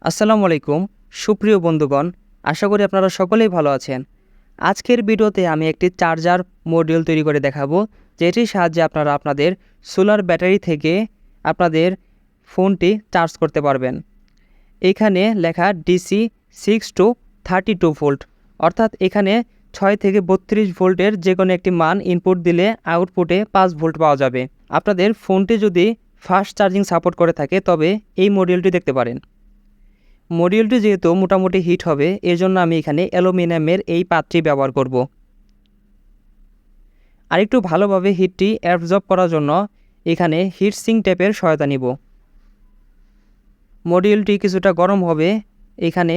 আসসালামু আলাইকুম সুপ্রিয় বন্ধুগণ, আশা করি আপনারা সকলেই ভালো আছেন। আজকের ভিডিওতে আমি একটি চার্জার মডিউল তৈরি করে দেখাবো, যেটির সাহায্যে আপনারা আপনাদের সোলার ব্যাটারি থেকে আপনাদের ফোনটি চার্জ করতে পারবেন। এখানে লেখা ডিসি 6 টু 32 ভোল্ট, অর্থাৎ এখানে 6 থেকে 32 ভোল্টের যে কোনো একটি মান ইনপুট দিলে আউটপুটে 5 ভোল্ট পাওয়া যাবে। আপনাদের ফোনটি যদি ফাস্ট চার্জিং সাপোর্ট করে থাকে তবে এই মডিউলটি দেখতে পারেন। মডিউলটি যেহেতু মোটামুটি হিট হবে, এর জন্য আমি এখানে অ্যালুমিনিয়ামের এই পাত্রটি ব্যবহার করব। আরেকটু ভালোভাবে হিটটি অ্যাবজর্ব করার জন্য এখানে হিট সিঙ্ক ট্যাপের সহায়তা নিব। মডিউলটি কিছুটা গরম হবে, এখানে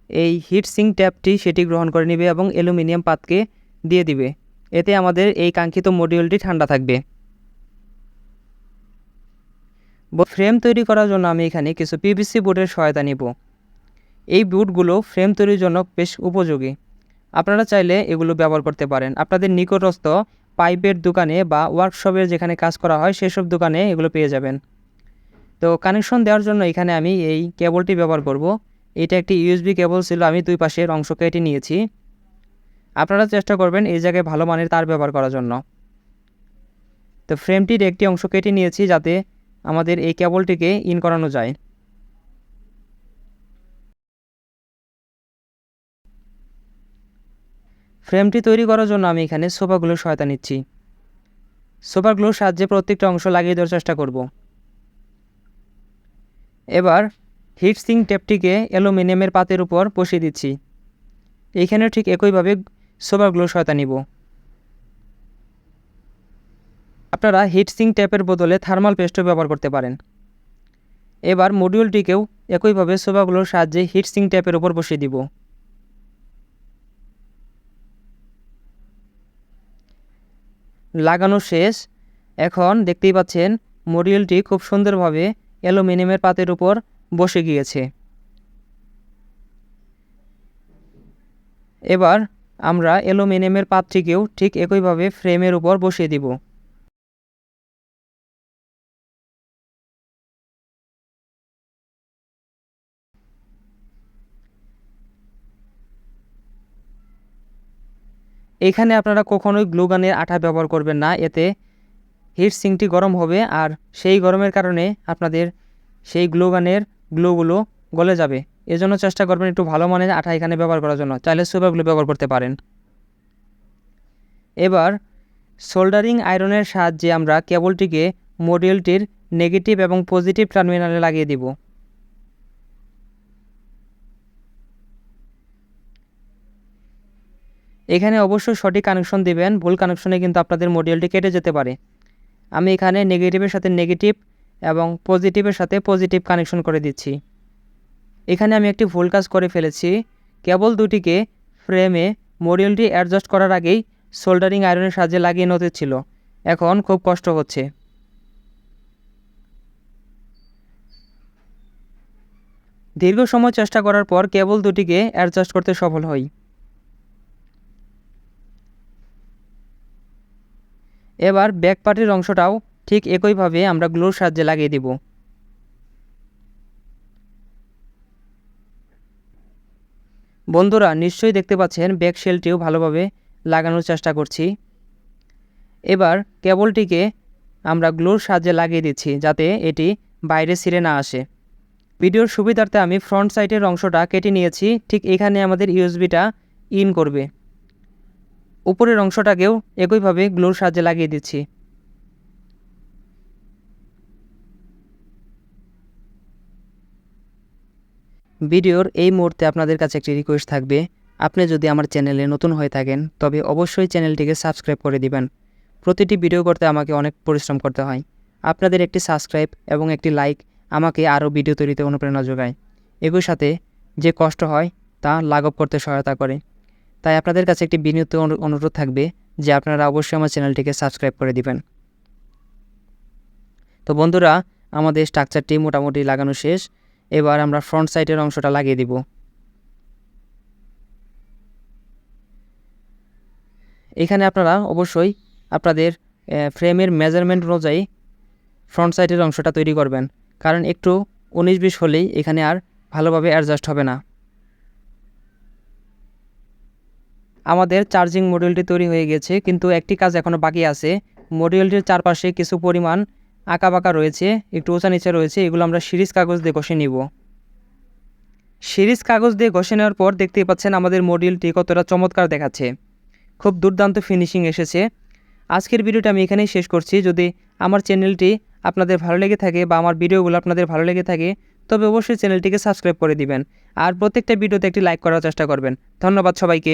এই হিট সিঙ্ক ট্যাপটি সেটি গ্রহণ করে নেবে এবং অ্যালুমিনিয়াম পাতকে দিয়ে দিবে। এতে আমাদের এই কাঙ্ক্ষিত মডিউলটি ঠান্ডা থাকবে। ফ্রেম তৈরি করার জন্য আমি এখানে কিছু পিভিসি বোর্ডের সহায়তা নিব। এই বোর্ডগুলো ফ্রেম তৈরির জন্য বেশ উপযোগী। আপনারা চাইলে এগুলো ব্যবহার করতে পারেন। আপনাদের নিকটস্থ পাইপের দোকানে বা ওয়ার্কশপের যেখানে কাজ করা হয় সেসব দোকানে এগুলো পেয়ে যাবেন। তো কানেকশন দেওয়ার জন্য এখানে আমি এই কেবলটি ব্যবহার করব। এটা একটি ইউএসবি কেবল ছিল, আমি দুই পাশের অংশ কেটে নিয়েছি। আপনারা চেষ্টা করবেন এই জায়গায় ভালো মানের তার ব্যবহার করার জন্য। তো ফ্রেমটির একটি অংশ কেটে নিয়েছি যাতে আমাদের এই কেবলটিকে ইন করানো যায়। ফ্রেমটি তৈরি করার জন্য আমি এখানে সোফাগুলোর সহায়তা নিচ্ছি। সোফাগুলোর সাহায্যে প্রত্যেকটা অংশ লাগিয়ে দেওয়ার চেষ্টা করব। এবার হিট সিঙ্ক টেপটিকে অ্যালুমিনিয়ামের পাতের উপর বসিয়ে দিচ্ছি। এইখানে ঠিক একইভাবে সোফাগুলোর সহায়তা নিব। আপনারা হিট সিঙ্ক টেপের বদলে থার্মাল পেস্টও ব্যবহার করতে পারেন। এবার মডিউলটিকেও একইভাবে সোফাগুলোর সাহায্যে হিট সিঙ্ক টেপের উপর বসিয়ে দিব। লাগানো শেষ। এখন দেখতেই পাচ্ছেন মডিউলটি খুব সুন্দরভাবে অ্যালুমিনিয়ামের পাতের উপর বসে গিয়েছে। এবার আমরা অ্যালুমিনিয়ামের পাতটিকেও ঠিক একইভাবে ফ্রেমের উপর বসিয়ে দিব। এখানে আপনারা কখনোই গ্লুগানের আঠা ব্যবহার করবেন না, এতে হিট সিঙ্কটি গরম হবে আর সেই গরমের কারণে আপনাদের সেই গ্লুগানের গ্লুগুলো গলে যাবে। এজন্য চেষ্টা করবেন একটু ভালো মানের আঠা এখানে ব্যবহার করার জন্য। চাইলে সুপারগুলো ব্যবহার করতে পারেন। এবার সোল্ডারিং আয়রনের সাহায্যে আমরা কেবলটিকে মডিউলটির নেগেটিভ এবং পজিটিভ টার্মিনালে লাগিয়ে দিব। এখানে অবশ্যই সঠিক কানেকশন দিবেন, ভুল কানেকশনে কিন্তু আপনাদের মডিউলটি কেটে যেতে পারে। আমি এখানে নেগেটিভের সাথে নেগেটিভ এবং পজিটিভের সাথে পজিটিভ কানেকশন করে দিচ্ছি। এখানে আমি একটি ভুল কাজ করে ফেলেছি। কেবল দুটিকে ফ্রেমে মডিউলটি অ্যাডজাস্ট করার আগেই সোল্ডারিং আয়রনের সাহায্যে লাগিয়ে নিতে ছিল। এখন খুব কষ্ট হচ্ছে। দীর্ঘ সময় চেষ্টা করার পর কেবল দুটিকে অ্যাডজাস্ট করতে সফল হই। এবার ব্যাক পার্টের অংশটাও ঠিক একইভাবে আমরা গ্লুর সাহায্যে লাগিয়ে দিব। বন্ধুরা নিশ্চয়ই দেখতে পাচ্ছেন ব্যাক শেলটিও ভালোভাবে লাগানোর চেষ্টা করছি। এবার কেবলটিকে আমরা গ্লুর সাহায্যে লাগিয়ে দিচ্ছি যাতে এটি বাইরে ছিঁড়ে না আসে। ভিডিওর সুবিধার্থে আমি ফ্রন্ট সাইডের অংশটা কেটে নিয়েছি। ঠিক এখানে আমাদের ইউএসবিটা ইন করবে। উপরের অংশটাকেও একইভাবে গ্লুর সাহায্যে লাগিয়ে দিচ্ছি। ভিডিওর এই মুহূর্তে আপনাদের কাছে একটি রিকোয়েস্ট থাকবে, আপনি যদি আমার চ্যানেলে নতুন হয়ে থাকেন তবে অবশ্যই চ্যানেলটিকে সাবস্ক্রাইব করে দিবেন। প্রতিটি ভিডিও করতে আমাকে অনেক পরিশ্রম করতে হয়। আপনাদের একটি সাবস্ক্রাইব এবং একটি লাইক আমাকে আরও ভিডিও তৈরিতে অনুপ্রেরণা যোগায়। একই সাথে যে কষ্ট হয় তা লাঘব করতে সহায়তা করে। তাই আপনাদের কাছে একটি বিনীত অনুরোধ থাকবে যে আপনারা অবশ্যই আমার চ্যানেলটিকে সাবস্ক্রাইব করে দিবেন। তো বন্ধুরা, আমাদের স্ট্রাকচারটি মোটামুটি লাগানো শেষ। এবার আমরা ফ্রন্ট সাইডের অংশটা লাগিয়ে দিব। এখানে আপনারা অবশ্যই আপনাদের ফ্রেমের মেজারমেন্ট অনুযায়ী ফ্রন্ট সাইডের অংশটা তৈরি করবেন, কারণ একটু 19-20 হলেই এখানে আর ভালোভাবে অ্যাডজাস্ট হবে না। আমাদের চার্জিং মডিউলটি তৈরি হয়ে গেছে, কিন্তু একটি কাজ এখনও বাকি আছে। মডিউলটির চারপাশে কিছু পরিমাণ আঁকাবাঁকা রয়েছে, একটু উঁচা নিচে রয়েছে, এগুলো আমরা সিরিজ কাগজ দিয়ে ঘষে নিব। সিরিজ কাগজ দিয়ে ঘষে নেওয়ার পর দেখতেই পাচ্ছেন আমাদের মডিউলটি কতটা চমৎকার দেখাচ্ছে। খুব দুর্দান্ত ফিনিশিং এসেছে। আজকের ভিডিওটা আমি এখানেই শেষ করছি। যদি আমার চ্যানেলটি আপনাদের ভালো লেগে থাকে বা আমার ভিডিওগুলো আপনাদের ভালো লেগে থাকে, তবে অবশ্যই চ্যানেলটিকে সাবস্ক্রাইব করে দিবেন আর প্রত্যেকটা ভিডিওতে একটি লাইক করার চেষ্টা করবেন। ধন্যবাদ সবাইকে।